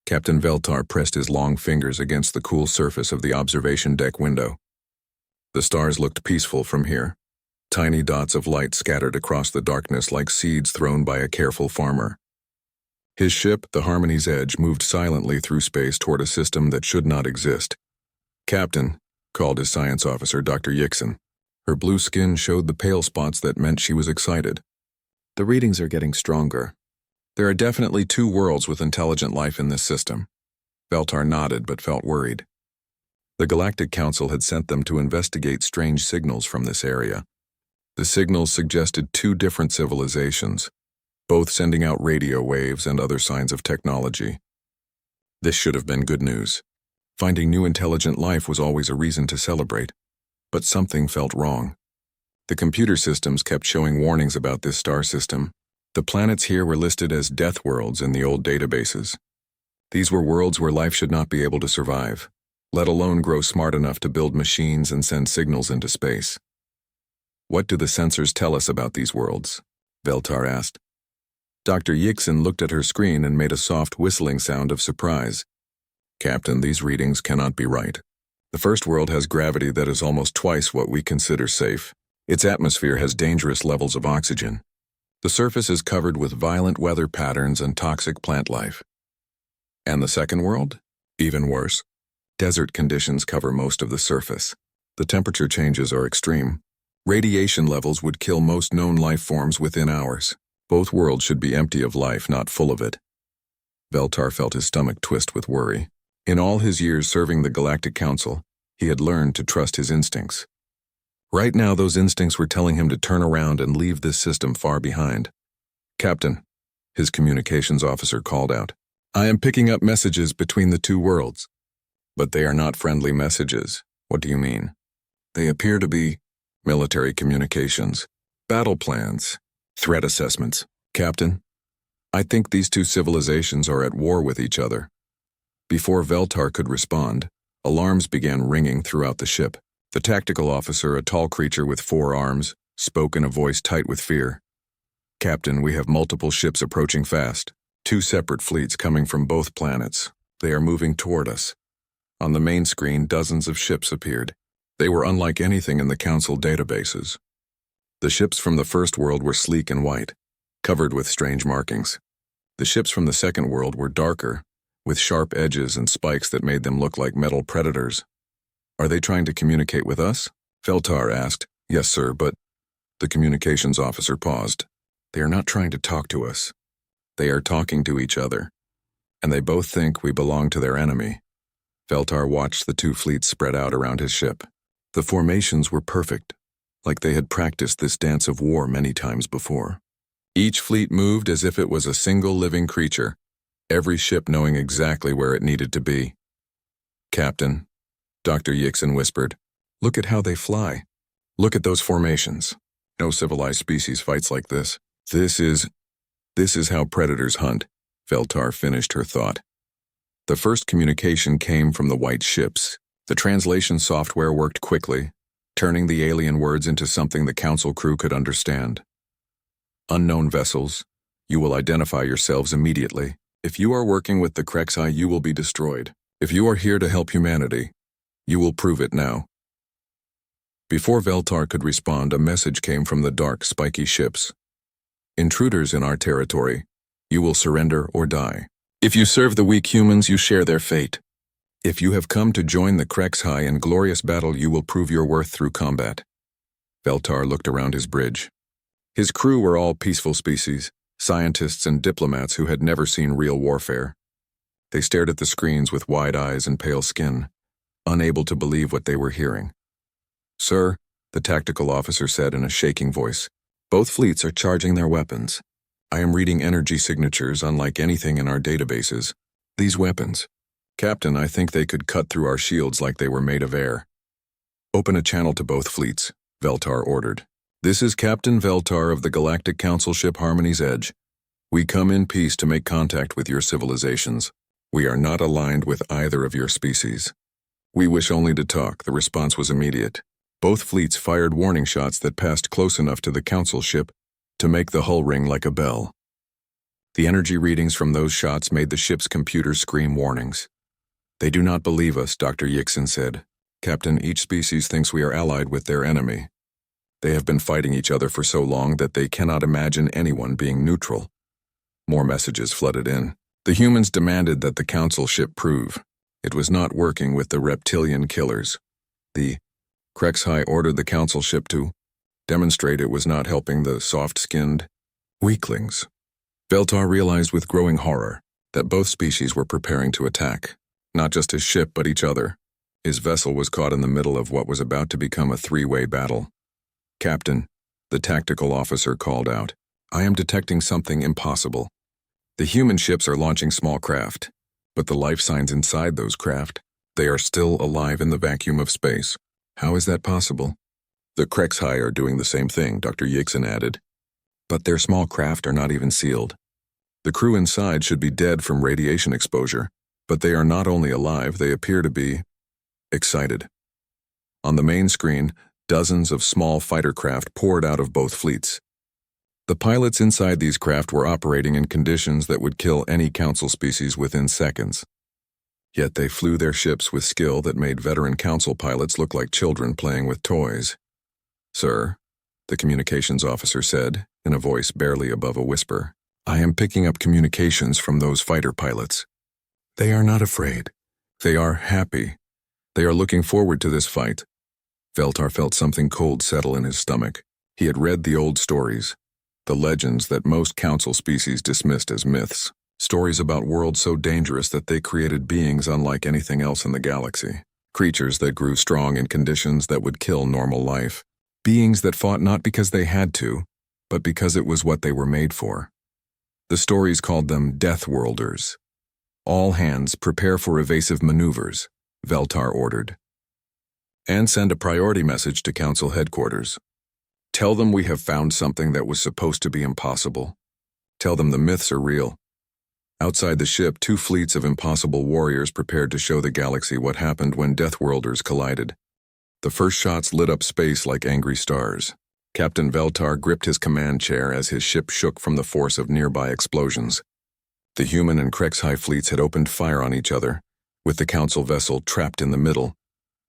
Captain Veltar pressed his long fingers against the cool surface of the observation deck window. The stars looked peaceful from here. Tiny dots of light scattered across the darkness like seeds thrown by a careful farmer. His ship, the Harmony's Edge, moved silently through space toward a system that should not exist. "Captain," called his science officer, Dr. Yixon. Her blue skin showed the pale spots that meant she was excited. "The readings are getting stronger. There are definitely 2 worlds with intelligent life in this system." Veltar nodded but felt worried. The Galactic Council had sent them to investigate strange signals from this area. The signals suggested 2 different civilizations, both sending out radio waves and other signs of technology. This should have been good news. Finding new intelligent life was always a reason to celebrate, but something felt wrong. The computer systems kept showing warnings about this star system. The planets here were listed as Deathworlds in the old databases. These were worlds where life should not be able to survive, let alone grow smart enough to build machines and send signals into space. "What do the sensors tell us about these worlds?" Veltar asked. Dr. Yixon looked at her screen and made a soft whistling sound of surprise. "Captain, these readings cannot be right. The first world has gravity that is almost twice what we consider safe. Its atmosphere has dangerous levels of oxygen. The surface is covered with violent weather patterns and toxic plant life. And the second world? Even worse. Desert conditions cover most of the surface. The temperature changes are extreme. Radiation levels would kill most known life forms within hours. Both worlds should be empty of life, not full of it." Veltar felt his stomach twist with worry. In all his years serving the Galactic Council, he had learned to trust his instincts. Right now, those instincts were telling him to turn around and leave this system far behind. "Captain," his communications officer called out, "I am picking up messages between the 2 worlds. But they are not friendly messages." "What do you mean?" "They appear to be military communications, battle plans, threat assessments." "Captain, I think these 2 civilizations are at war with each other." Before Veltar could respond, alarms began ringing throughout the ship. The tactical officer, a tall creature with 4 arms, spoke in a voice tight with fear. "Captain, we have multiple ships approaching fast. 2 separate fleets coming from both planets. They are moving toward us." On the main screen, dozens of ships appeared. They were unlike anything in the Council databases. The ships from the first world were sleek and white, covered with strange markings. The ships from the second world were darker, with sharp edges and spikes that made them look like metal predators. "Are they trying to communicate with us?" Veltar asked. "Yes, sir, but..." The communications officer paused. "They are not trying to talk to us. They are talking to each other. And they both think we belong to their enemy." Veltar watched the 2 fleets spread out around his ship. The formations were perfect, like they had practiced this dance of war many times before. Each fleet moved as if it was a single living creature, every ship knowing exactly where it needed to be. "Captain," Dr. Yixon whispered, "look at how they fly. Look at those formations. No civilized species fights like this. This is how predators hunt." Veltar finished her thought. The first communication came from the white ships. The translation software worked quickly, turning the alien words into something the Council crew could understand. "Unknown vessels, you will identify yourselves immediately. If you are working with the Krexai, you will be destroyed. If you are here to help humanity, you will prove it now." Before Veltar could respond, a message came from the dark, spiky ships. "Intruders in our territory, you will surrender or die. If you serve the weak humans, you share their fate. If you have come to join the Krexai in glorious battle, you will prove your worth through combat." Veltar looked around his bridge. His crew were all peaceful species, scientists and diplomats who had never seen real warfare. They stared at the screens with wide eyes and pale skin, unable to believe what they were hearing. "Sir," the tactical officer said in a shaking voice, "both fleets are charging their weapons. I am reading energy signatures unlike anything in our databases. These weapons. Captain, I think they could cut through our shields like they were made of air." "Open a channel to both fleets," Veltar ordered. "This is Captain Veltar of the Galactic Council ship Harmony's Edge. We come in peace to make contact with your civilizations. We are not aligned with either of your species. We wish only to talk." The response was immediate. Both fleets fired warning shots that passed close enough to the Council ship to make the hull ring like a bell. The energy readings from those shots made the ship's computers scream warnings. "They do not believe us," Dr. Yixin said. "Captain, each species thinks we are allied with their enemy. They have been fighting each other for so long that they cannot imagine anyone being neutral." More messages flooded in. The humans demanded that the Council ship prove it was not working with the reptilian killers. The HFY ordered the Council ship to demonstrate it was not helping the soft-skinned weaklings. Veltar realized with growing horror that both species were preparing to attack, not just his ship but each other. His vessel was caught in the middle of what was about to become a three-way battle. "Captain," the tactical officer called out, "I am detecting something impossible. The human ships are launching small craft, but the life signs inside those craft, they are still alive in the vacuum of space. How is that possible?" "The HFY are doing the same thing," Dr. Yixin added. "But their small craft are not even sealed. The crew inside should be dead from radiation exposure, but they are not only alive, they appear to be excited." On the main screen, dozens of small fighter craft poured out of both fleets. The pilots inside these craft were operating in conditions that would kill any Council species within seconds. Yet they flew their ships with skill that made veteran Council pilots look like children playing with toys. "Sir," the communications officer said, in a voice barely above a whisper, "I am picking up communications from those fighter pilots. They are not afraid. They are happy. They are looking forward to this fight." Veltar felt something cold settle in his stomach. He had read the old stories, the legends that most Council species dismissed as myths, stories about worlds so dangerous that they created beings unlike anything else in the galaxy, creatures that grew strong in conditions that would kill normal life, beings that fought not because they had to, but because it was what they were made for. The stories called them Deathworlders. "All hands prepare for evasive maneuvers," Veltar ordered. "And send a priority message to Council headquarters. Tell them we have found something that was supposed to be impossible. Tell them the myths are real." Outside the ship, 2 fleets of impossible warriors prepared to show the galaxy what happened when Deathworlders collided. The first shots lit up space like angry stars. Captain Veltar gripped his command chair as his ship shook from the force of nearby explosions. The human and HFY fleets had opened fire on each other, with the Council vessel trapped in the middle.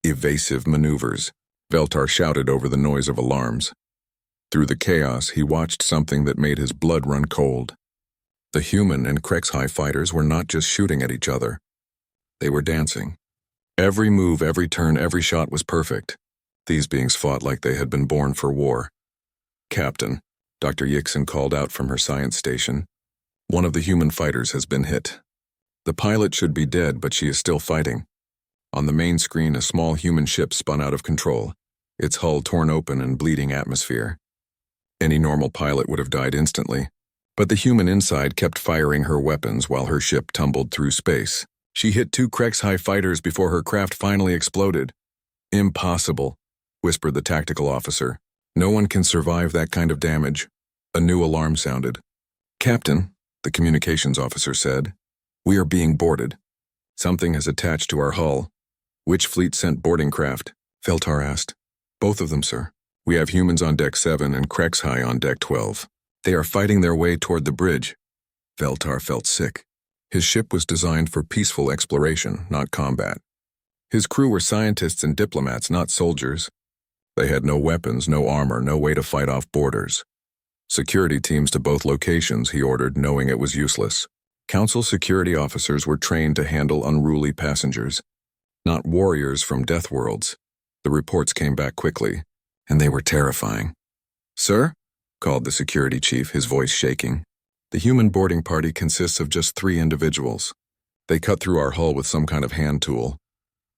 "Evasive maneuvers," Veltar shouted over the noise of alarms. Through the chaos, he watched something that made his blood run cold. The human and HFY fighters were not just shooting at each other. They were dancing. Every move, every turn, every shot was perfect. These beings fought like they had been born for war. "Captain," Dr. Yixin called out from her science station, "one of the human fighters has been hit. The pilot should be dead, but she is still fighting." On the main screen, a small human ship spun out of control, its hull torn open and bleeding atmosphere. Any normal pilot would have died instantly, but the human inside kept firing her weapons while her ship tumbled through space. She hit 2 HFY fighters before her craft finally exploded. "Impossible," whispered the tactical officer. "No one can survive that kind of damage." A new alarm sounded. "Captain," the communications officer said, "we are being boarded. Something has attached to our hull." "Which fleet sent boarding craft?" Veltar asked. "Both of them, sir. We have humans on deck 7 and HFY on deck 12. They are fighting their way toward the bridge." Veltar felt sick. His ship was designed for peaceful exploration, not combat. His crew were scientists and diplomats, not soldiers. They had no weapons, no armor, no way to fight off borders. "Security teams to both locations," he ordered, knowing it was useless. Council security officers were trained to handle unruly passengers, not warriors from death worlds. The reports came back quickly, and they were terrifying. "Sir?" called the security chief, his voice shaking. "The human boarding party consists of just 3 individuals. They cut through our hull with some kind of hand tool,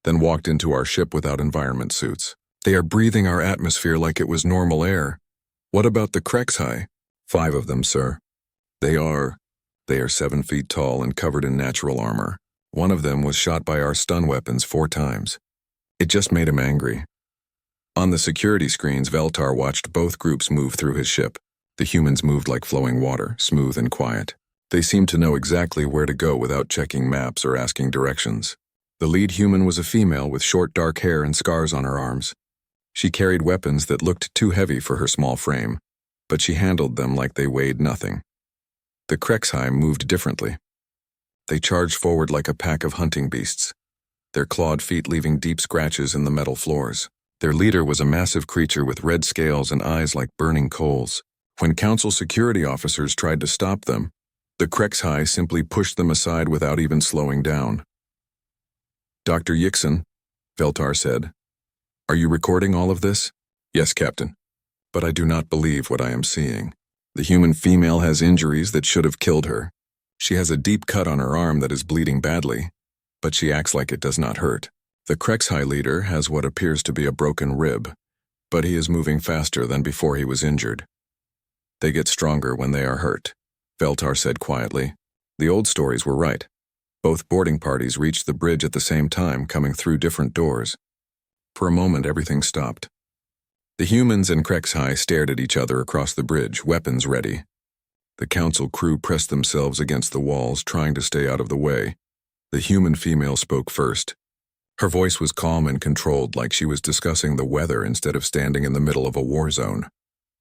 then walked into our ship without environment suits. They are breathing our atmosphere like it was normal air. What about the HFY?" "5 of them, sir. They are 7 feet tall and covered in natural armor. One of them was shot by our stun weapons 4 times. It just made him angry." On the security screens, Veltar watched both groups move through his ship. The humans moved like flowing water, smooth and quiet. They seemed to know exactly where to go without checking maps or asking directions. The lead human was a female with short dark hair and scars on her arms. She carried weapons that looked too heavy for her small frame, but she handled them like they weighed nothing. The Krexhai moved differently. They charged forward like a pack of hunting beasts, their clawed feet leaving deep scratches in the metal floors. Their leader was a massive creature with red scales and eyes like burning coals. When Council security officers tried to stop them, the Krexhai simply pushed them aside without even slowing down. "Dr. Yixon," Veltar said, "are you recording all of this?" "Yes, Captain. But I do not believe what I am seeing. The human female has injuries that should have killed her. She has a deep cut on her arm that is bleeding badly, but she acts like it does not hurt. The Krexhai leader has what appears to be a broken rib, but he is moving faster than before he was injured. They get stronger when they are hurt," Veltar said quietly. The old stories were right. Both boarding parties reached the bridge at the same time, coming through different doors. For a moment, everything stopped. The humans and Krexhai stared at each other across the bridge, weapons ready. The Council crew pressed themselves against the walls, trying to stay out of the way. The human female spoke first. Her voice was calm and controlled, like she was discussing the weather instead of standing in the middle of a war zone.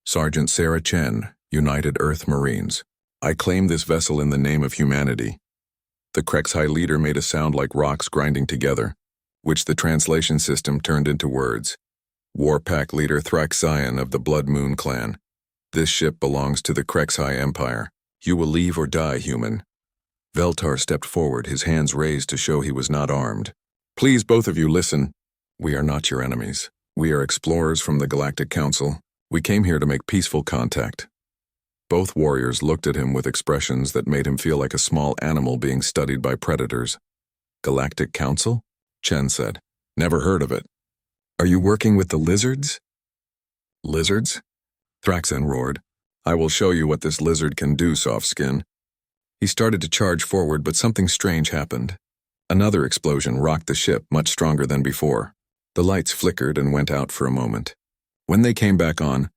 "Sergeant Sarah Chen, United Earth Marines. I claim this vessel in the name of humanity." The Krexhai leader made a sound like rocks grinding together, which the translation system turned into words. "Warpack leader Thraxion of the Blood Moon clan. This ship belongs to the Krexhai Empire. You will leave or die, human." Veltar stepped forward, his hands raised to show he was not armed. "Please, both of you, listen. We are not your enemies. We are explorers from the Galactic Council. We came here to make peaceful contact." Both warriors looked at him with expressions that made him feel like a small animal being studied by predators. "Galactic Council?" Chen said. "Never heard of it. Are you working with the lizards?" "Lizards?" Thraxen roared. "I will show you what this lizard can do, soft skin." He started to charge forward, but something strange happened. Another explosion rocked the ship, much stronger than before. The lights flickered and went out for a moment. When they came back on,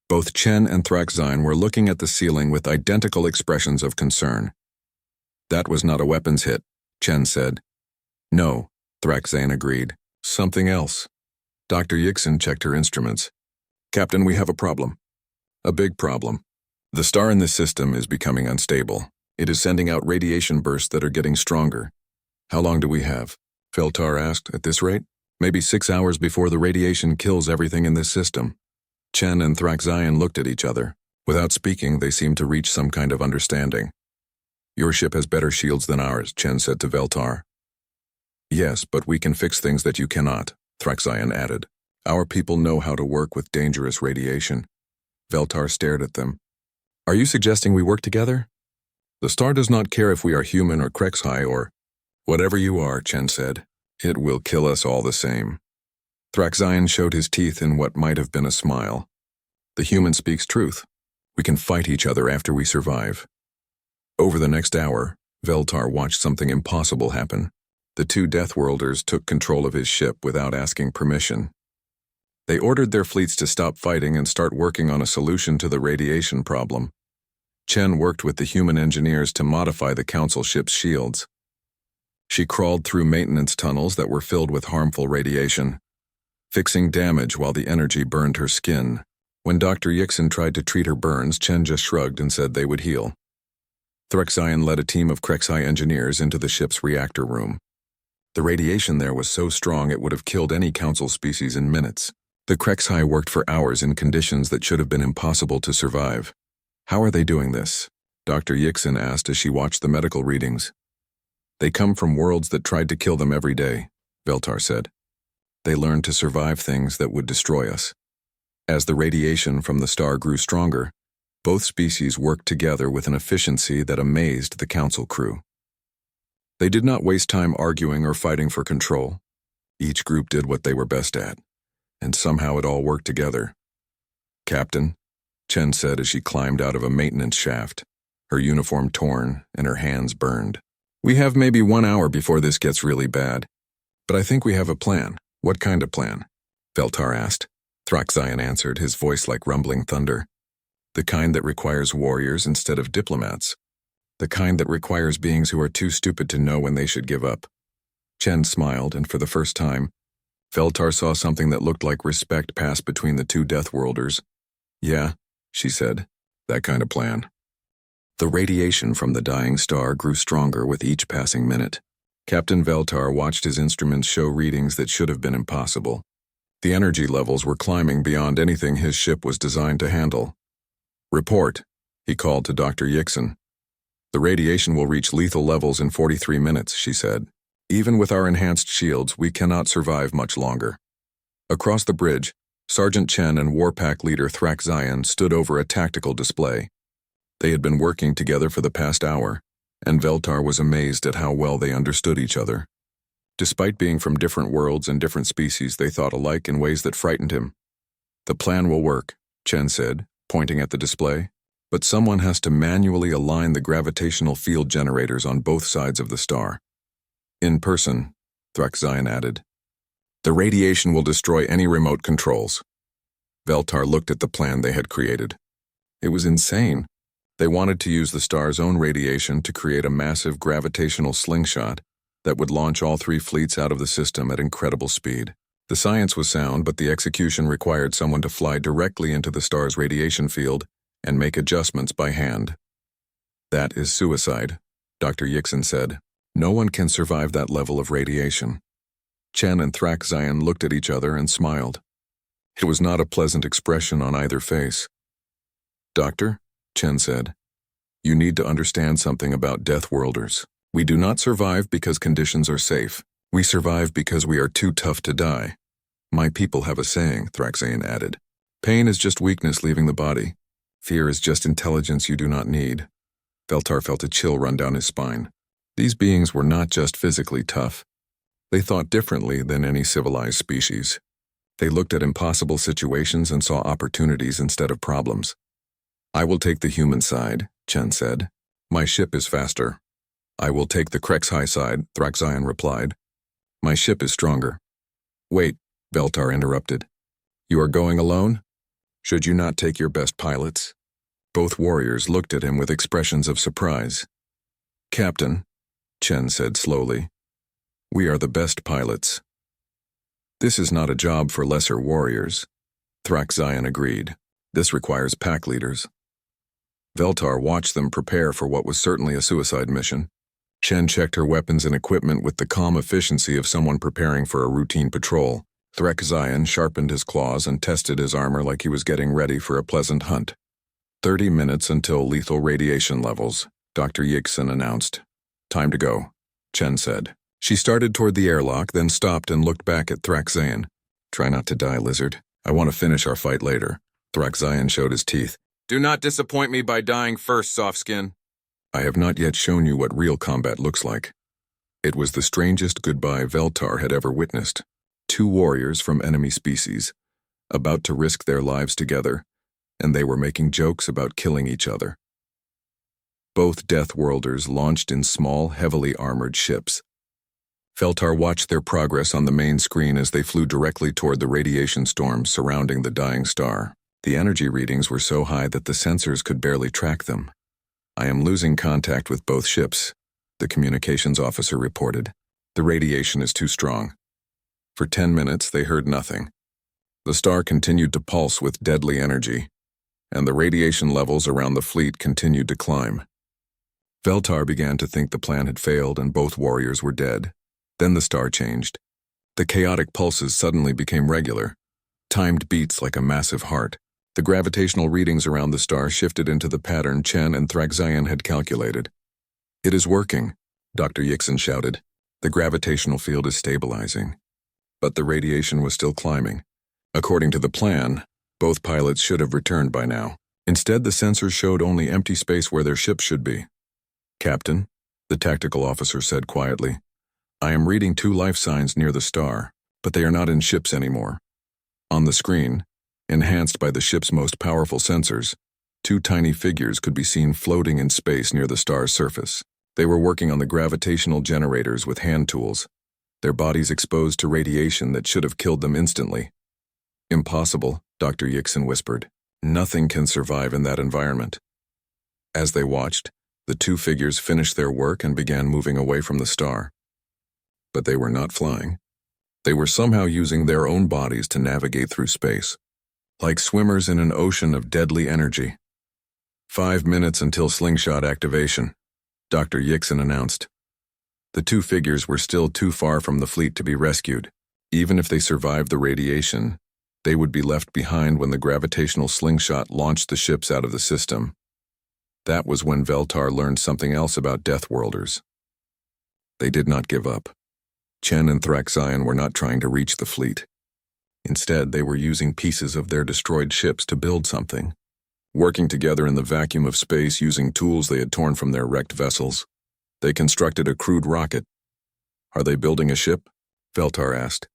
both Chen and Thraxine were looking at the ceiling with identical expressions of concern. "That was not a weapons hit," Chen said. "No," Thraxine agreed. "Something else." Dr. Yixon checked her instruments. "Captain, we have a problem. A big problem. The star in this system is becoming unstable. It is sending out radiation bursts that are getting stronger." "How long do we have?" Veltar asked. "At this rate? Maybe 6 hours before the radiation kills everything in this system." Chen and Thraxion looked at each other. Without speaking, they seemed to reach some kind of understanding. "Your ship has better shields than ours," Chen said to Veltar. "Yes, but we can fix things that you cannot," Thraxion added. "Our people know how to work with dangerous radiation." Veltar stared at them. "Are you suggesting we work together?" "The star does not care if we are human or Krexhai or whatever you are," Chen said. "It will kill us all the same." Thraxion showed his teeth in what might have been a smile. "The human speaks truth. We can fight each other after we survive." Over the next hour, Veltar watched something impossible happen. The two Deathworlders took control of his ship without asking permission. They ordered their fleets to stop fighting and start working on a solution to the radiation problem. Chen worked with the human engineers to modify the Council ship's shields. She crawled through maintenance tunnels that were filled with harmful radiation, fixing damage while the energy burned her skin. When Dr. Yixon tried to treat her burns, Chen just shrugged and said they would heal. Thraxion led a team of Krexhai engineers into the ship's reactor room. The radiation there was so strong it would have killed any Council species in minutes. The Krexhai worked for hours in conditions that should have been impossible to survive. "How are they doing this?" Dr. Yixon asked as she watched the medical readings. "They come from worlds that tried to kill them every day," Veltar said. "They learned to survive things that would destroy us." As the radiation from the star grew stronger, both species worked together with an efficiency that amazed the Council crew. They did not waste time arguing or fighting for control. Each group did what they were best at, and somehow it all worked together. "Captain," Chen said as she climbed out of a maintenance shaft, her uniform torn and her hands burned. "We have maybe 1 hour before this gets really bad, but I think we have a plan." "What kind of plan?" Veltar asked. Thraxion answered, his voice like rumbling thunder. "The kind that requires warriors instead of diplomats. The kind that requires beings who are too stupid to know when they should give up." Chen smiled, and for the first time, Veltar saw something that looked like respect pass between the two Deathworlders. "Yeah," she said, "that kind of plan." The radiation from the dying star grew stronger with each passing minute. Captain Veltar watched his instruments show readings that should have been impossible. The energy levels were climbing beyond anything his ship was designed to handle. "Report," he called to Dr. Yixon. "The radiation will reach lethal levels in 43 minutes, she said. "Even with our enhanced shields, we cannot survive much longer." Across the bridge, Sergeant Chen and Warpack leader Thrak Zion stood over a tactical display. They had been working together for the past hour, and Veltar was amazed at how well they understood each other. Despite being from different worlds and different species, they thought alike in ways that frightened him. "The plan will work," Chen said, pointing at the display, "but someone has to manually align the gravitational field generators on both sides of the star." "In person," Thrak Zion added. "The radiation will destroy any remote controls." Veltar looked at the plan they had created. It was insane. They wanted to use the star's own radiation to create a massive gravitational slingshot that would launch all three fleets out of the system at incredible speed. The science was sound, but the execution required someone to fly directly into the star's radiation field and make adjustments by hand. "That is suicide," Dr. Yixon said. "No one can survive that level of radiation." Chen and Thrak Zion looked at each other and smiled. It was not a pleasant expression on either face. "Doctor," Chen said, "you need to understand something about Deathworlders. We do not survive because conditions are safe. We survive because we are too tough to die." "My people have a saying," Thrak Zion added. "Pain is just weakness leaving the body. Fear is just intelligence you do not need." Veltar felt a chill run down his spine. These beings were not just physically tough. They thought differently than any civilized species. They looked at impossible situations and saw opportunities instead of problems. "I will take the human side," Chen said. "My ship is faster." "I will take the Krexhai side," Thrak Zion replied. "My ship is stronger." "Wait," Veltar interrupted. "You are going alone? Should you not take your best pilots?" Both warriors looked at him with expressions of surprise. "Captain," Chen said slowly, "we are the best pilots." "This is not a job for lesser warriors," Thrak Zion agreed. "This requires pack leaders." Veltar watched them prepare for what was certainly a suicide mission. Chen checked her weapons and equipment with the calm efficiency of someone preparing for a routine patrol. Thrak Zion sharpened his claws and tested his armor like he was getting ready for a pleasant hunt. 30 minutes until lethal radiation levels, Dr. Yixon announced. "Time to go," Chen said. She started toward the airlock, then stopped and looked back at Thrak Zion. "Try not to die, lizard. I want to finish our fight later." Thrak Zion showed his teeth. "Do not disappoint me by dying first, Softskin." "I have not yet shown you what real combat looks like." It was the strangest goodbye Veltar had ever witnessed. Two warriors from enemy species, about to risk their lives together, and they were making jokes about killing each other. Both Deathworlders launched in small, heavily armored ships. Veltar watched their progress on the main screen as they flew directly toward the radiation storm surrounding the dying star. The energy readings were so high that the sensors could barely track them. "I am losing contact with both ships," the communications officer reported. "The radiation is too strong." For 10 minutes, they heard nothing. The star continued to pulse with deadly energy, and the radiation levels around the fleet continued to climb. Veltar began to think the plan had failed and both warriors were dead. Then the star changed. The chaotic pulses suddenly became regular, timed beats like a massive heart. The gravitational readings around the star shifted into the pattern Chen and Thrak Zion had calculated. "It is working," Dr. Yixon shouted. "The gravitational field is stabilizing." But the radiation was still climbing. According to the plan, both pilots should have returned by now. Instead, the sensors showed only empty space where their ships should be. "Captain," the tactical officer said quietly, "I am reading 2 life signs near the star, but they are not in ships anymore." On the screen, enhanced by the ship's most powerful sensors, 2 tiny figures could be seen floating in space near the star's surface. They were working on the gravitational generators with hand tools, their bodies exposed to radiation that should have killed them instantly. "Impossible," Dr. Yixon whispered. "Nothing can survive in that environment." As they watched, the 2 figures finished their work and began moving away from the star. But they were not flying. They were somehow using their own bodies to navigate through space, like swimmers in an ocean of deadly energy. 5 minutes until slingshot activation, Dr. Yixon announced. The two figures were still too far from the fleet to be rescued. Even if they survived the radiation, they would be left behind when the gravitational slingshot launched the ships out of the system. That was when Veltar learned something else about Deathworlders. They did not give up. Chen and Thraxion were not trying to reach the fleet. Instead, they were using pieces of their destroyed ships to build something, working together in the vacuum of space using tools they had torn from their wrecked vessels. They constructed a crude rocket. Are they building a ship? Veltar asked.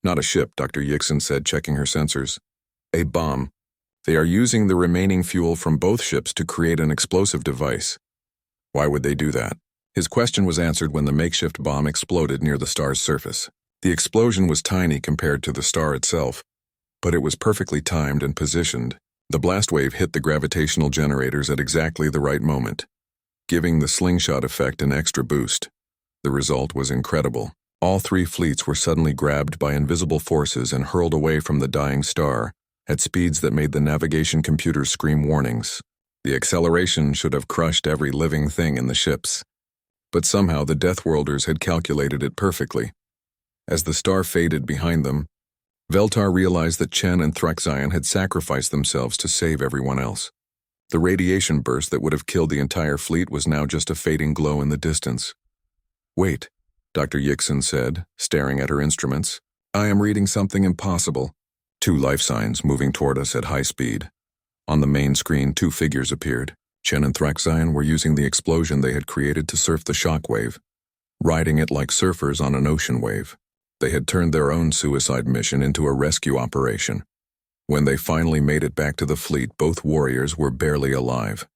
Not a ship, Dr. Yixon said, checking her sensors. A bomb. They are using the remaining fuel from both ships to create an explosive device. Why would they do that? His question was answered when the makeshift bomb exploded near the star's surface. The explosion was tiny compared to the star itself, but it was perfectly timed and positioned. The blast wave hit the gravitational generators at exactly the right moment, giving the slingshot effect an extra boost. The result was incredible. All three fleets were suddenly grabbed by invisible forces and hurled away from the dying star at speeds that made the navigation computers scream warnings. The acceleration should have crushed every living thing in the ships. But somehow the Deathworlders had calculated it perfectly. As the star faded behind them, Veltar realized that Chen and Thraxion had sacrificed themselves to save everyone else. The radiation burst that would have killed the entire fleet was now just a fading glow in the distance. Wait, Dr. Yixon said, staring at her instruments. I am reading something impossible. 2 life signs moving toward us at high speed. On the main screen, 2 figures appeared. Chen and Thraxion were using the explosion they had created to surf the shock wave, riding it like surfers on an ocean wave. They had turned their own suicide mission into a rescue operation. When they finally made it back to the fleet, both warriors were barely alive.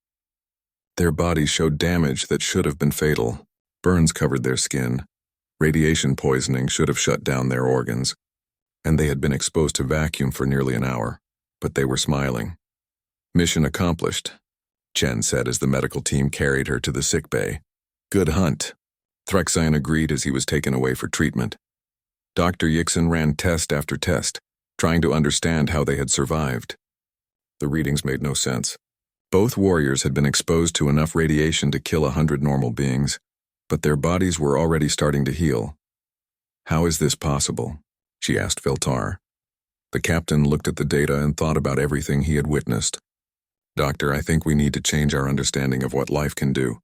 Their bodies showed damage that should have been fatal. Burns covered their skin. Radiation poisoning should have shut down their organs, and they had been exposed to vacuum for nearly an hour, but they were smiling. Mission accomplished, Chen said as the medical team carried her to the sickbay. Good hunt. Thraxion agreed as he was taken away for treatment. Dr. Yixon ran test after test, trying to understand how they had survived. The readings made no sense. Both warriors had been exposed to enough radiation to kill 100 normal beings, but their bodies were already starting to heal. How is this possible? She asked Veltar. The captain looked at the data and thought about everything he had witnessed. Doctor, I think we need to change our understanding of what life can do.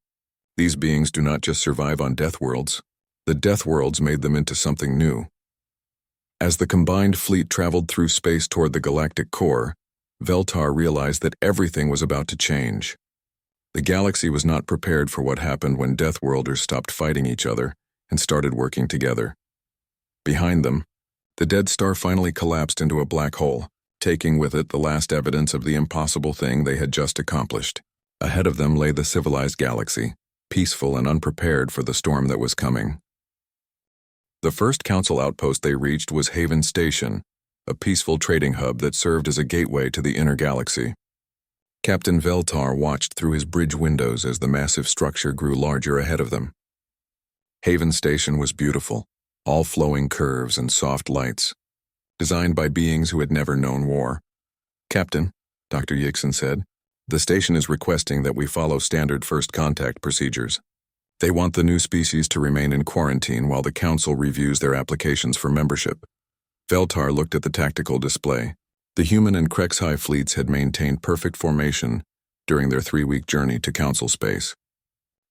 These beings do not just survive on Deathworlds. The Deathworlds made them into something new. As the combined fleet traveled through space toward the galactic core, Veltar realized that everything was about to change. The galaxy was not prepared for what happened when Deathworlders stopped fighting each other and started working together. Behind them, the dead star finally collapsed into a black hole, taking with it the last evidence of the impossible thing they had just accomplished. Ahead of them lay the civilized galaxy, peaceful and unprepared for the storm that was coming. The first council outpost they reached was Haven Station, a peaceful trading hub that served as a gateway to the inner galaxy. Captain Veltar watched through his bridge windows as the massive structure grew larger ahead of them. Haven Station was beautiful, all flowing curves and soft lights, designed by beings who had never known war. Captain, Dr. Yixon said, the station is requesting that we follow standard first contact procedures. They want the new species to remain in quarantine while the council reviews their applications for membership. Veltar looked at the tactical display. The human and Krexhai fleets had maintained perfect formation during their 3-week journey to council space.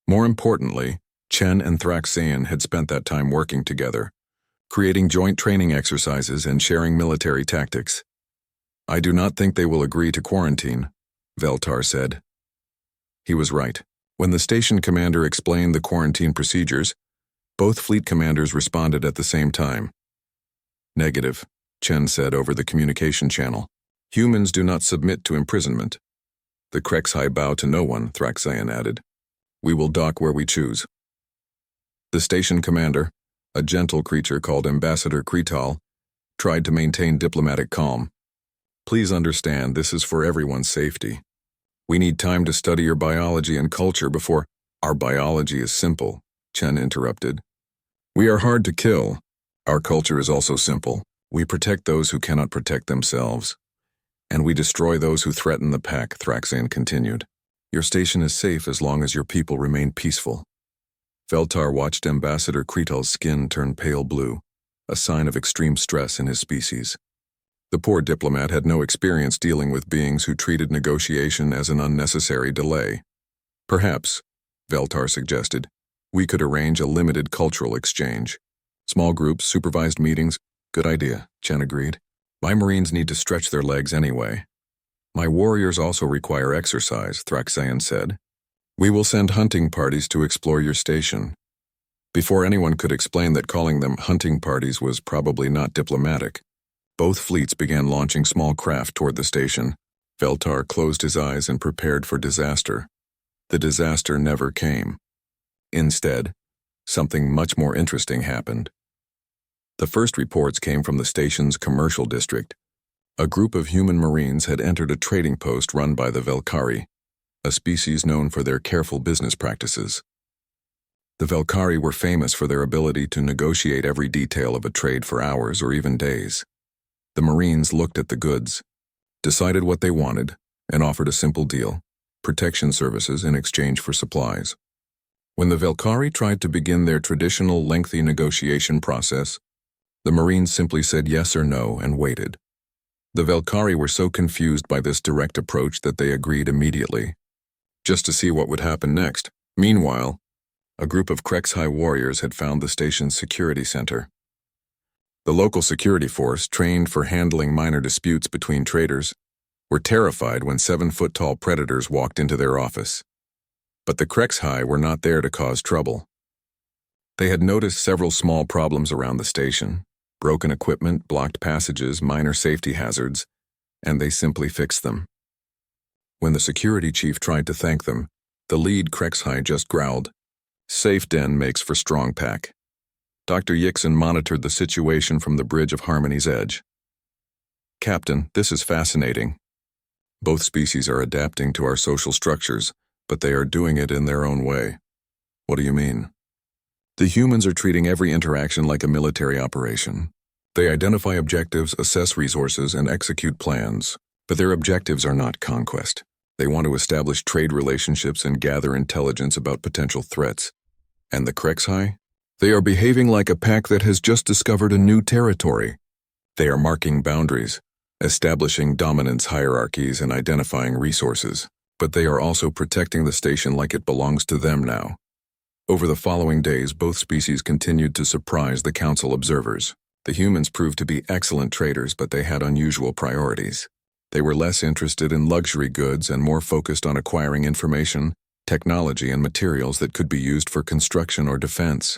More importantly, Chen and Thraxion had spent that time working together, creating joint training exercises and sharing military tactics. I do not think they will agree to quarantine, Veltar said. He was right. When the station commander explained the quarantine procedures, both fleet commanders responded at the same time. Negative, Chen said over the communication channel. Humans do not submit to imprisonment. The Krexhai bow to no one, Thraxion added. We will dock where we choose. The station commander, a gentle creature called Ambassador Kretal, tried to maintain diplomatic calm. Please understand, this is for everyone's safety. We need time to study your biology and culture before— Our biology is simple, Chen interrupted. We are hard to kill. Our culture is also simple. We protect those who cannot protect themselves. And we destroy those who threaten the pack, Thraxion continued. Your station is safe as long as your people remain peaceful. Veltar watched Ambassador Kretal's skin turn pale blue, a sign of extreme stress in his species. The poor diplomat had no experience dealing with beings who treated negotiation as an unnecessary delay. Perhaps, Veltar suggested, we could arrange a limited cultural exchange. Small groups, supervised meetings. Good idea, Chen agreed. My Marines need to stretch their legs anyway. My warriors also require exercise, Thraxayan said. We will send hunting parties to explore your station. Before anyone could explain that calling them hunting parties was probably not diplomatic, both fleets began launching small craft toward the station. Veltar closed his eyes and prepared for disaster. The disaster never came. Instead, something much more interesting happened. The first reports came from the station's commercial district. A group of human Marines had entered a trading post run by the Velkari, a species known for their careful business practices. The Velkari were famous for their ability to negotiate every detail of a trade for hours or even days. The Marines looked at the goods, decided what they wanted, and offered a simple deal: protection services in exchange for supplies. When the Velkari tried to begin their traditional lengthy negotiation process, the Marines simply said yes or no and waited. The Velkari were so confused by this direct approach that they agreed immediately, just to see what would happen next. Meanwhile, a group of Krexhai warriors had found the station's security center. The local security force, trained for handling minor disputes between traders, were terrified when 7-foot-tall predators walked into their office. But the Krexhai were not there to cause trouble. They had noticed several small problems around the station: broken equipment, blocked passages, minor safety hazards, and they simply fixed them. When the security chief tried to thank them, the lead Krexhai just growled, "Safe den makes for strong pack." Dr. Yixon monitored the situation from the Bridge of Harmony's edge. "Captain, this is fascinating. Both species are adapting to our social structures, but they are doing it in their own way." "What do you mean?" "The humans are treating every interaction like a military operation. They identify objectives, assess resources, and execute plans, but their objectives are not conquest. They want to establish trade relationships and gather intelligence about potential threats. And the Krexhai? They are behaving like a pack that has just discovered a new territory. They are marking boundaries, establishing dominance hierarchies, and identifying resources, but they are also protecting the station like it belongs to them now." Over the following days, both species continued to surprise the Council observers. The humans proved to be excellent traders, but they had unusual priorities. They were less interested in luxury goods and more focused on acquiring information, technology, and materials that could be used for construction or defense.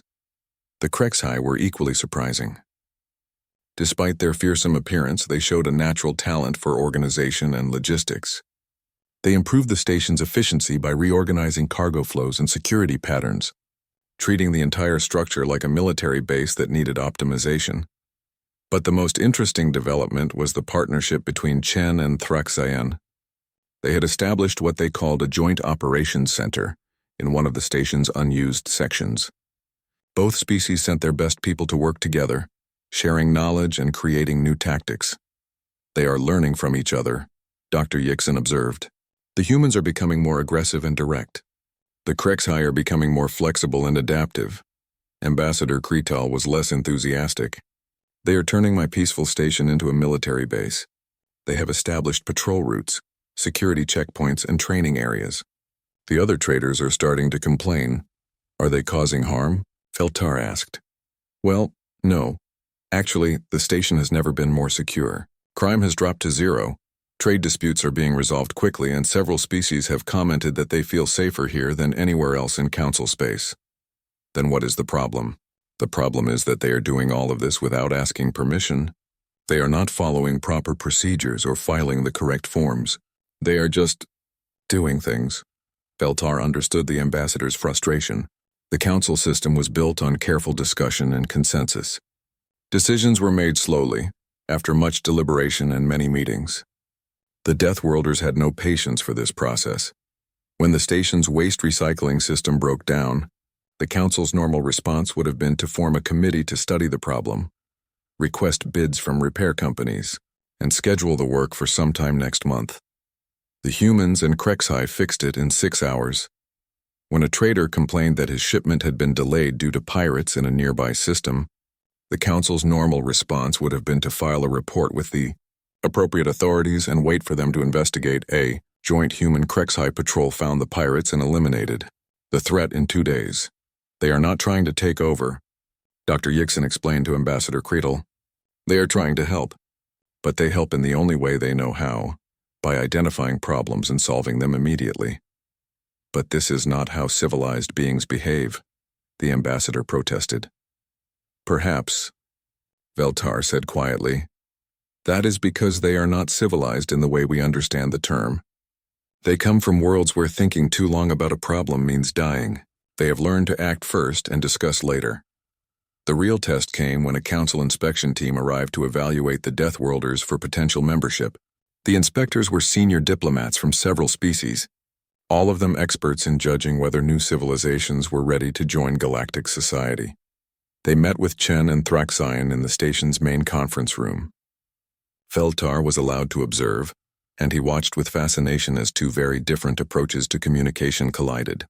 The Krexhai were equally surprising. Despite their fearsome appearance, they showed a natural talent for organization and logistics. They improved the station's efficiency by reorganizing cargo flows and security patterns, treating the entire structure like a military base that needed optimization. But the most interesting development was the partnership between Chen and Thraxayan. They had established what they called a joint operations center in one of the station's unused sections. Both species sent their best people to work together, sharing knowledge and creating new tactics. "They are learning from each other," Dr. Yixon observed. "The humans are becoming more aggressive and direct. The Krexhai are becoming more flexible and adaptive." Ambassador Kretal was less enthusiastic. "They are turning my peaceful station into a military base. They have established patrol routes, security checkpoints, and training areas. The other traders are starting to complain." "Are they causing harm?" Veltar asked. "Well, no. Actually, the station has never been more secure. Crime has dropped to zero. Trade disputes are being resolved quickly, and several species have commented that they feel safer here than anywhere else in Council space." "Then what is the problem?" "The problem is that they are doing all of this without asking permission. They are not following proper procedures or filing the correct forms. They are just doing things." Veltar understood the ambassador's frustration. The council system was built on careful discussion and consensus. Decisions were made slowly, after much deliberation and many meetings. The Deathworlders had no patience for this process. When the station's waste recycling system broke down, the council's normal response would have been to form a committee to study the problem, request bids from repair companies, and schedule the work for sometime next month. The humans and Krexhai fixed it in 6 hours. When a trader complained that his shipment had been delayed due to pirates in a nearby system, the Council's normal response would have been to file a report with the appropriate authorities and wait for them to investigate. A joint human Krexhai patrol found the pirates and eliminated the threat in 2 days. They are not trying to take over, Dr. Yixon explained to Ambassador Creedle. They are trying to help, but they help in the only way they know how, by identifying problems and solving them immediately. But this is not how civilized beings behave, the ambassador protested. Perhaps, Veltar said quietly. That is because they are not civilized in the way we understand the term. They come from worlds where thinking too long about a problem means dying. They have learned to act first and discuss later. The real test came when a council inspection team arrived to evaluate the Deathworlders for potential membership. The inspectors were senior diplomats from several species, all of them experts in judging whether new civilizations were ready to join galactic society. They met with Chen and Thraxion in the station's main conference room. Feltar was allowed to observe, and he watched with fascination as two very different approaches to communication collided.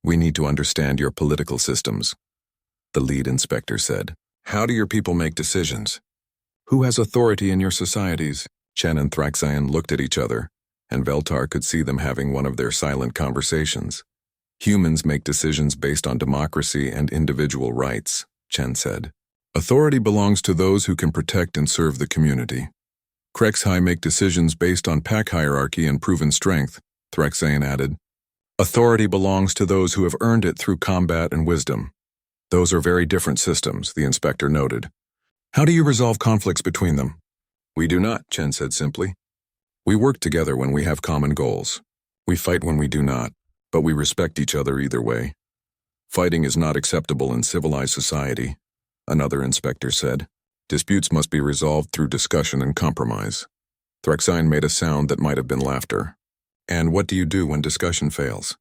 We need to understand your political systems, the lead inspector said. How do your people make decisions? Who has authority in your societies? Chen and Thraxion looked at each other, and Veltar could see them having one of their silent conversations. Humans make decisions based on democracy and individual rights, Chen said. Authority belongs to those who can protect and serve the community. Krexhai make decisions based on pack hierarchy and proven strength, Thraxion added. Authority belongs to those who have earned it through combat and wisdom. Those are very different systems, the inspector noted. How do you resolve conflicts between them? We do not, Chen said simply. We work together when we have common goals. We fight when we do not, but we respect each other either way. Fighting is not acceptable in civilized society, another inspector said. Disputes must be resolved through discussion and compromise. Thraxion made a sound that might have been laughter. And what do you do when discussion fails?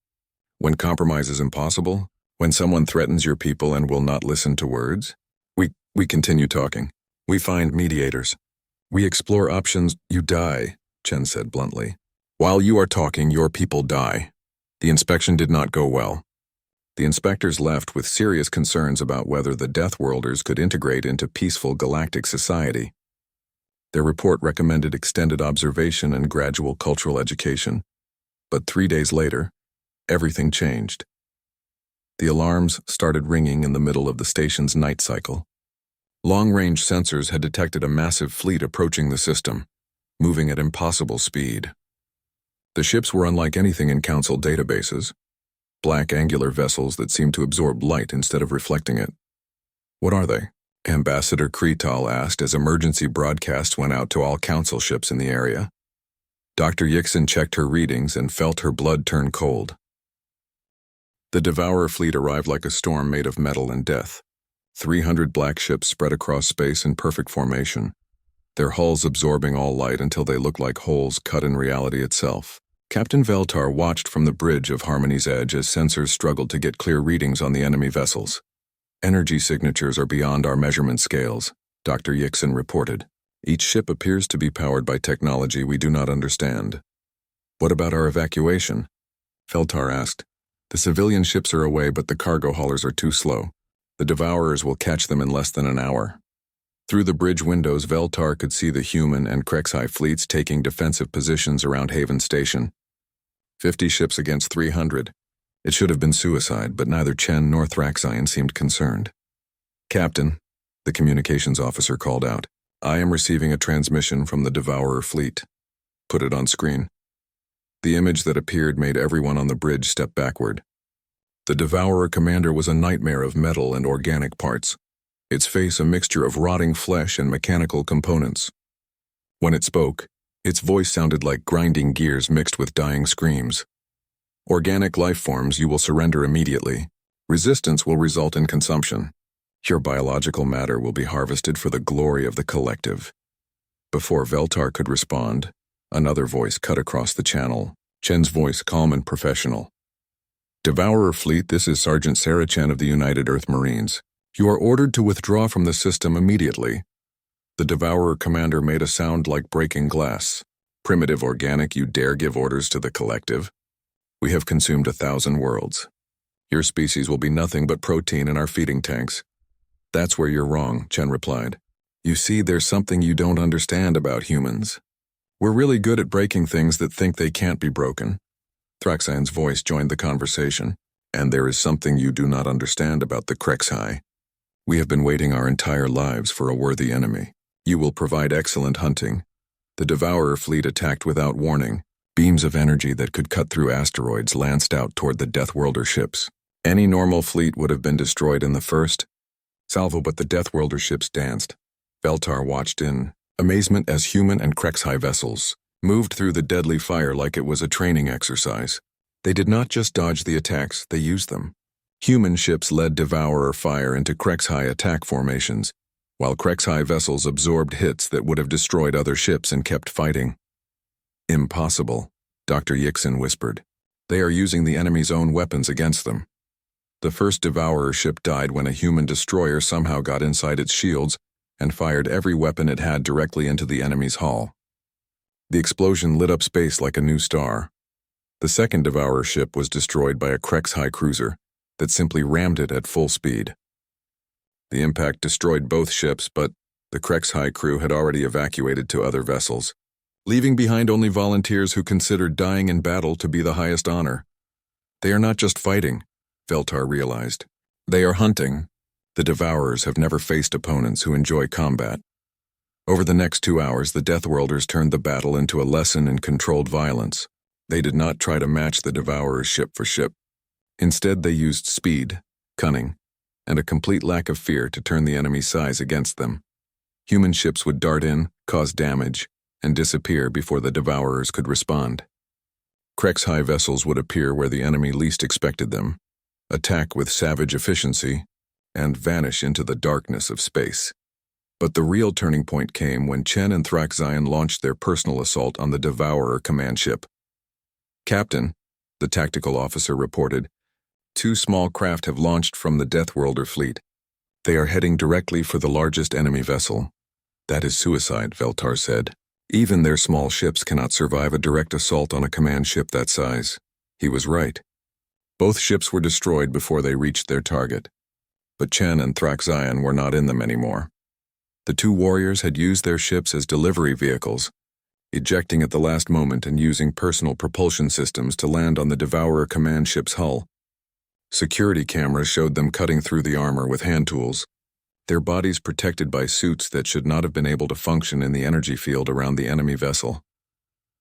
When compromise is impossible? When someone threatens your people and will not listen to words? We continue talking. We find mediators. We explore options. You die, Chen said bluntly. While you are talking, your people die. The inspection did not go well. The inspectors left with serious concerns about whether the Deathworlders could integrate into peaceful galactic society. Their report recommended extended observation and gradual cultural education. But 3 days later, everything changed. The alarms started ringing in the middle of the station's night cycle. Long-range sensors had detected a massive fleet approaching the system, moving at impossible speed. The ships were unlike anything in Council databases, black angular vessels that seemed to absorb light instead of reflecting it. What are they? Ambassador Kretal asked as emergency broadcasts went out to all Council ships in the area. Dr. Yixon checked her readings and felt her blood turn cold. The Devourer fleet arrived like a storm made of metal and death. 300 black ships spread across space in perfect formation, their hulls absorbing all light until they looked like holes cut in reality itself. Captain Veltar watched from the bridge of Harmony's Edge as sensors struggled to get clear readings on the enemy vessels. Energy signatures are beyond our measurement scales, Dr. Yixon reported. Each ship appears to be powered by technology we do not understand. What about our evacuation? Veltar asked. The civilian ships are away, but the cargo haulers are too slow. The Devourers will catch them in less than an hour. Through the bridge windows, Veltar could see the human and Krexhai fleets taking defensive positions around Haven Station. 50 ships against 300. It should have been suicide, but neither Chen nor Thraxion seemed concerned. Captain, the communications officer called out, I am receiving a transmission from the Devourer fleet. Put it on screen. The image that appeared made everyone on the bridge step backward. The Devourer commander was a nightmare of metal and organic parts, its face a mixture of rotting flesh and mechanical components. When it spoke, its voice sounded like grinding gears mixed with dying screams. Organic life forms, you will surrender immediately. Resistance will result in consumption. Your biological matter will be harvested for the glory of the collective. Before Veltar could respond, another voice cut across the channel, Chen's voice calm and professional. Devourer Fleet, this is Sergeant Sarah Chen of the United Earth Marines. You are ordered to withdraw from the system immediately. The Devourer commander made a sound like breaking glass. Primitive organic, you dare give orders to the collective? We have consumed 1,000 worlds. Your species will be nothing but protein in our feeding tanks. That's where you're wrong, Chen replied. You see, there's something you don't understand about humans. We're really good at breaking things that think they can't be broken. Thraxian's voice joined the conversation. And there is something you do not understand about the Krexhai. We have been waiting our entire lives for a worthy enemy. You will provide excellent hunting. The Devourer fleet attacked without warning. Beams of energy that could cut through asteroids lanced out toward the Deathworlder ships. Any normal fleet would have been destroyed in the first salvo, but the Deathworlder ships danced. Veltar watched in amazement as human and Krexhai vessels moved through the deadly fire like it was a training exercise. They did not just dodge the attacks, they used them. Human ships led Devourer fire into Krexhai attack formations, while Krexhai vessels absorbed hits that would have destroyed other ships and kept fighting. Impossible, Dr. Yixin whispered. They are using the enemy's own weapons against them. The first Devourer ship died when a human destroyer somehow got inside its shields and fired every weapon it had directly into the enemy's hull. The explosion lit up space like a new star. The second Devourer ship was destroyed by a Krexhai cruiser that simply rammed it at full speed. The impact destroyed both ships, but the Krexhai crew had already evacuated to other vessels, leaving behind only volunteers who considered dying in battle to be the highest honor. They are not just fighting, Veltar realized. They are hunting. The Devourers have never faced opponents who enjoy combat. Over the next 2 hours, the Deathworlders turned the battle into a lesson in controlled violence. They did not try to match the Devourers ship for ship. Instead, they used speed, cunning, and a complete lack of fear to turn the enemy's size against them. Human ships would dart in, cause damage, and disappear before the Devourers could respond. Krexhai vessels would appear where the enemy least expected them, attack with savage efficiency, and vanish into the darkness of space. But the real turning point came when Chen and Thraxian launched their personal assault on the Devourer command ship. Captain, the tactical officer reported, 2 small craft have launched from the Deathworlder fleet. They are heading directly for the largest enemy vessel. That is suicide, Veltar said. Even their small ships cannot survive a direct assault on a command ship that size. He was right. Both ships were destroyed before they reached their target. But Chen and Thraxian were not in them anymore. The 2 warriors had used their ships as delivery vehicles, ejecting at the last moment and using personal propulsion systems to land on the Devourer command ship's hull. Security cameras showed them cutting through the armor with hand tools, their bodies protected by suits that should not have been able to function in the energy field around the enemy vessel.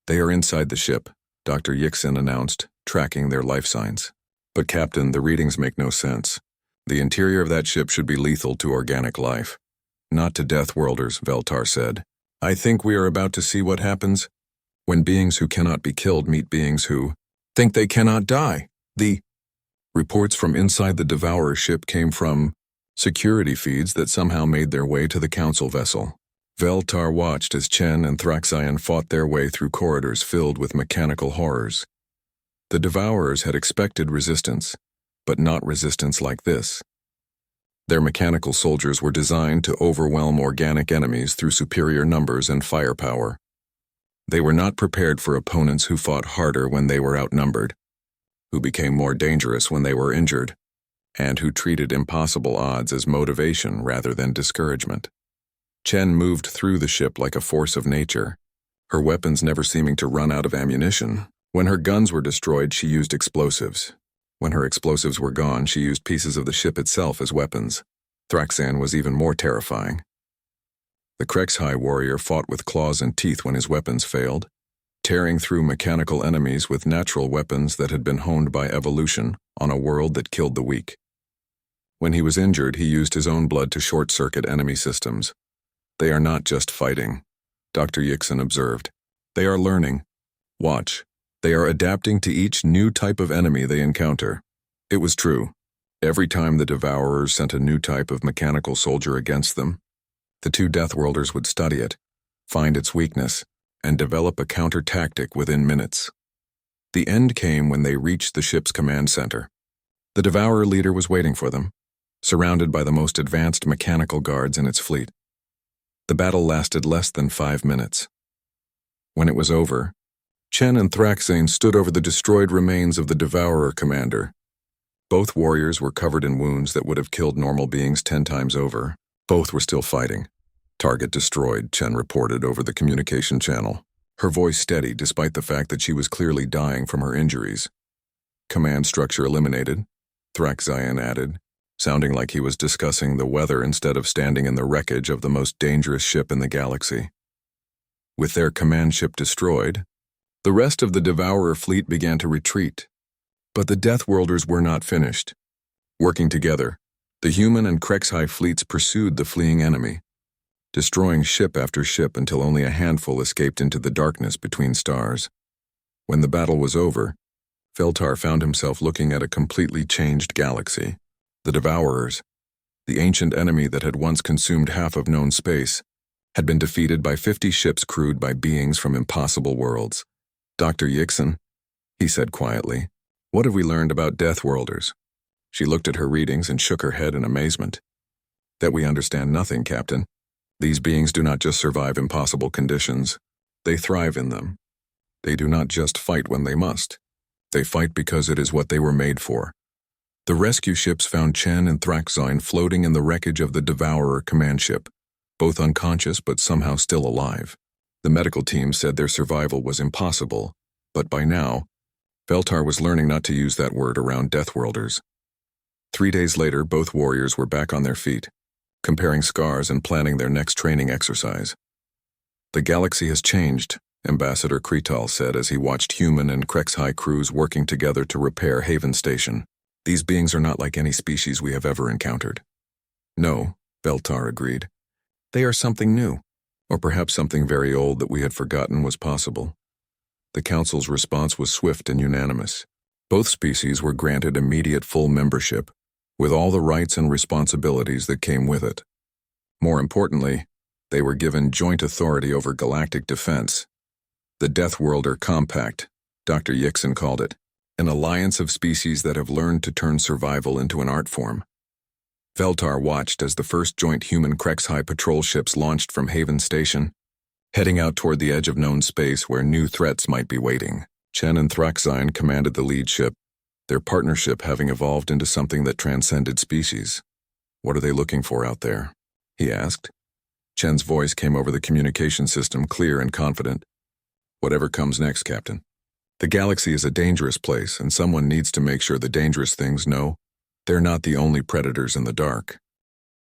They are inside the ship, Dr. Yixin announced, tracking their life signs. But Captain, the readings make no sense. The interior of that ship should be lethal to organic life. Not to Deathworlders, Veltar said. I think we are about to see what happens when beings who cannot be killed meet beings who think they cannot die. The reports from inside the Devourer ship came from security feeds that somehow made their way to the council vessel. Veltar watched as Chen and Thraxian fought their way through corridors filled with mechanical horrors. The Devourers had expected resistance, but not resistance like this. Their mechanical soldiers were designed to overwhelm organic enemies through superior numbers and firepower. They were not prepared for opponents who fought harder when they were outnumbered, who became more dangerous when they were injured, and who treated impossible odds as motivation rather than discouragement. Chen moved through the ship like a force of nature, her weapons never seeming to run out of ammunition. When her guns were destroyed, she used explosives. When her explosives were gone, she used pieces of the ship itself as weapons. Thraxian was even more terrifying. The Krexhai warrior fought with claws and teeth when his weapons failed, tearing through mechanical enemies with natural weapons that had been honed by evolution on a world that killed the weak. When he was injured, he used his own blood to short-circuit enemy systems. They are not just fighting, Dr. Yixin observed. They are learning. Watch. They are adapting to each new type of enemy they encounter. It was true. Every time the Devourers sent a new type of mechanical soldier against them, the 2 Deathworlders would study it, find its weakness, and develop a counter-tactic within minutes. The end came when they reached the ship's command center. The Devourer leader was waiting for them, surrounded by the most advanced mechanical guards in its fleet. The battle lasted less than 5 minutes. When it was over, Chen and Thraxane stood over the destroyed remains of the Devourer commander. Both warriors were covered in wounds that would have killed normal beings 10 times over. Both were still fighting. "Target destroyed," Chen reported over the communication channel, her voice steady despite the fact that she was clearly dying from her injuries. "Command structure eliminated," Thraxane added, sounding like he was discussing the weather instead of standing in the wreckage of the most dangerous ship in the galaxy. With their command ship destroyed, the rest of the Devourer fleet began to retreat. But the Deathworlders were not finished. Working together, the human and Krexhai fleets pursued the fleeing enemy, destroying ship after ship until only a handful escaped into the darkness between stars. When the battle was over, Feltar found himself looking at a completely changed galaxy. The Devourers, the ancient enemy that had once consumed half of known space, had been defeated by 50 ships crewed by beings from impossible worlds. "Dr. Yixon," he said quietly, "what have we learned about Deathworlders?" She looked at her readings and shook her head in amazement. "That we understand nothing, Captain. These beings do not just survive impossible conditions. They thrive in them. They do not just fight when they must. They fight because it is what they were made for." The rescue ships found Chen and Thraxine floating in the wreckage of the Devourer command ship, both unconscious but somehow still alive. The medical team said their survival was impossible, but by now, Feltar was learning not to use that word around Deathworlders. 3 days later, both warriors were back on their feet, comparing scars and planning their next training exercise. "The galaxy has changed," Ambassador Kretal said as he watched human and Krexhai crews working together to repair Haven Station. "These beings are not like any species we have ever encountered." "No," Feltar agreed. "They are something new, or perhaps something very old that we had forgotten was possible." The Council's response was swift and unanimous. Both species were granted immediate full membership, with all the rights and responsibilities that came with it. More importantly, they were given joint authority over galactic defense. The Deathworlder Compact, Dr. Yixon called it, an alliance of species that have learned to turn survival into an art form. Feltar watched as the first joint human Krexhai patrol ships launched from Haven Station, heading out toward the edge of known space where new threats might be waiting. Chen and Thraxine commanded the lead ship, their partnership having evolved into something that transcended species. "What are they looking for out there?" he asked. Chen's voice came over the communication system, clear and confident. "Whatever comes next, Captain. The galaxy is a dangerous place, and someone needs to make sure the dangerous things know they're not the only predators in the dark."